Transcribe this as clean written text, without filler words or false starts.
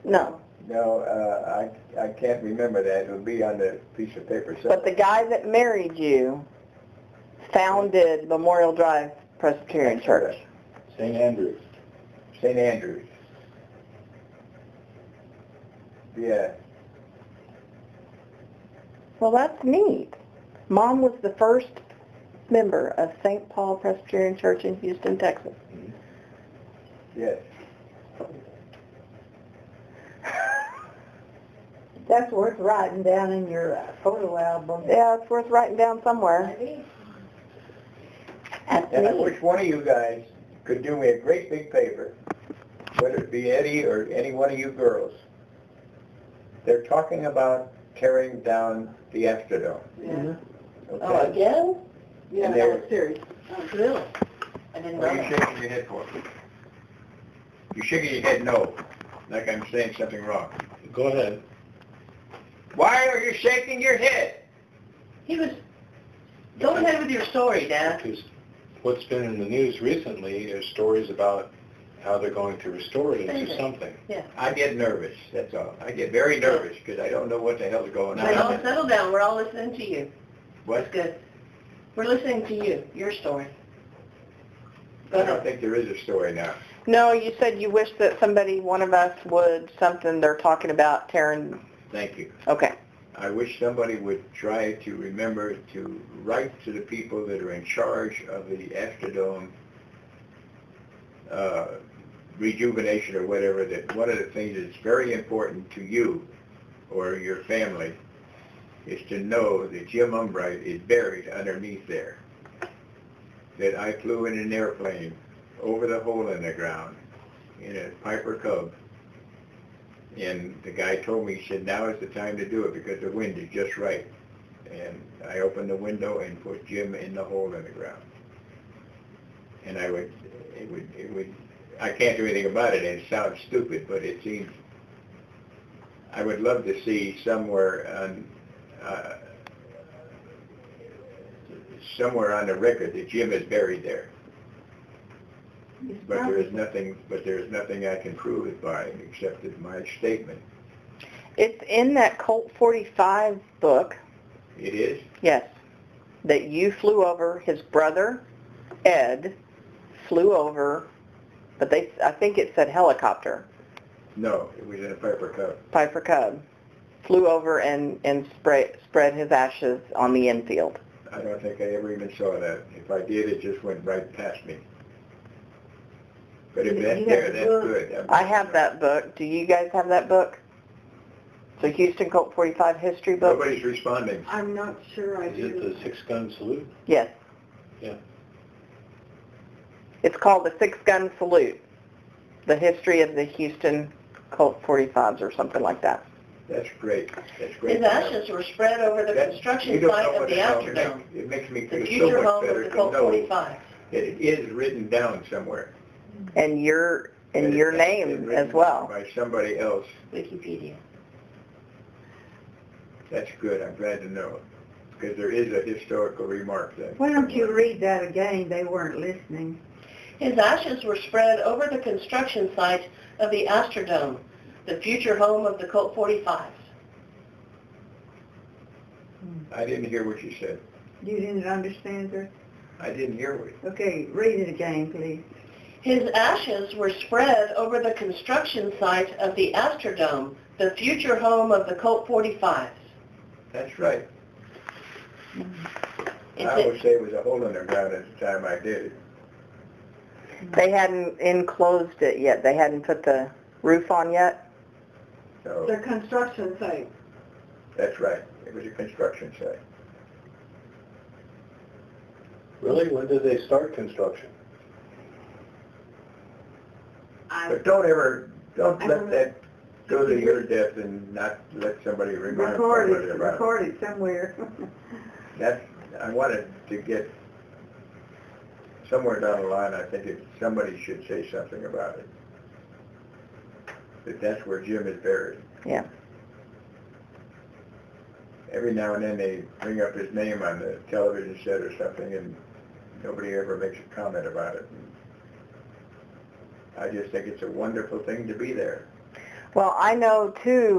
No. No, I can't remember that. It'll be on the piece of paper. But the guy that married you founded Memorial Drive Presbyterian Church. St. Andrews. St. Andrews. Yeah. Well, that's neat. Mom was the first member of St. Paul Presbyterian Church in Houston, Texas. Yes. That's worth writing down in your photo album. Yeah, it's worth writing down somewhere. That's And I neat. wish one of you guys could do me a great big favor, whether it be Eddie or any one of you girls. They're talking about tearing down the Astrodome. Yeah. Okay? Oh, again? Yeah, And that they're- was serious. Oh, really? I didn't know What are you that. shaking your head for? You're shaking your head no, like I'm saying something wrong. Go ahead. Why are you shaking your head? He was... Go ahead with your story, Dad. Because what's been in the news recently is stories about how they're going to restore it into something. Yeah. I get nervous, that's all. I get very nervous because I don't know what the hell's going Now, on. settle down. We're all listening to you. What? That's good. We're listening to you, your story. Go I don't ahead. think there is a story now. No, you said you wish that somebody, one of us, would something they're talking about tearing... Thank you. Okay. I wish somebody would try to remember to write to the people that are in charge of the Astrodome rejuvenation or whatever, that one of the things that's very important to you or your family is to know that Jim Umbricht is buried underneath there. That I flew in an airplane over the hole in the ground in a Piper Cub. And the guy told me, he said, now is the time to do it because the wind is just right. And I opened the window and put Jim in the hole in the ground. And I can't do anything about it, and it sounds stupid, but it seems, I would love to see somewhere on the record that Jim is buried there. But there is nothing I can prove it by except that my statement. It's in that Colt 45 book. It is? Yes. That you flew over, his brother, Ed, flew over, but I think it said helicopter. No, it was in a Piper Cub. Piper Cub. Flew over and spread his ashes on the infield. I don't think I ever even saw that. If I did, it just went right past me. But if that's there, that's good. I have that book. Do you guys have that book? The Houston Colt 45 history book? Nobody's responding. I'm not sure I Is it do. the six-gun salute? Yes. Yeah. It's called the Six Gun Salute. The history of the Houston Colt 45s or something like that. That's great. That's great. His ashes were spread over the construction site of the Astrodome, It makes me the feel so future much home of better the to Colt know 45. that it is written down somewhere. And your That it's name written as well. by somebody else. Wikipedia. That's good. I'm glad to know. Because there is a historical remark there. Why don't you read that again? They weren't listening. His ashes were spread over the construction site of the Astrodome, the future home of the Colt 45s. I didn't hear what you said. You didn't understand her? I didn't hear what you Okay, read it again, please. His ashes were spread over the construction site of the Astrodome, the future home of the Colt 45s. That's right. Is I would it, say it was a hole in the ground at the time I did it. They hadn't enclosed it yet. They hadn't put the roof on yet. So The construction site. that's right. It was a construction site. Really? When did they start construction? But don't I let don't that go to your death and not let somebody remind Record somebody it, about record it somewhere. it. I wanted to get somewhere down the line. I think somebody should say something about it. That's where Jim is buried. Yeah. Every now and then they bring up his name on the television set or something, and nobody ever makes a comment about it. And I just think it's a wonderful thing to be there. Well, I know too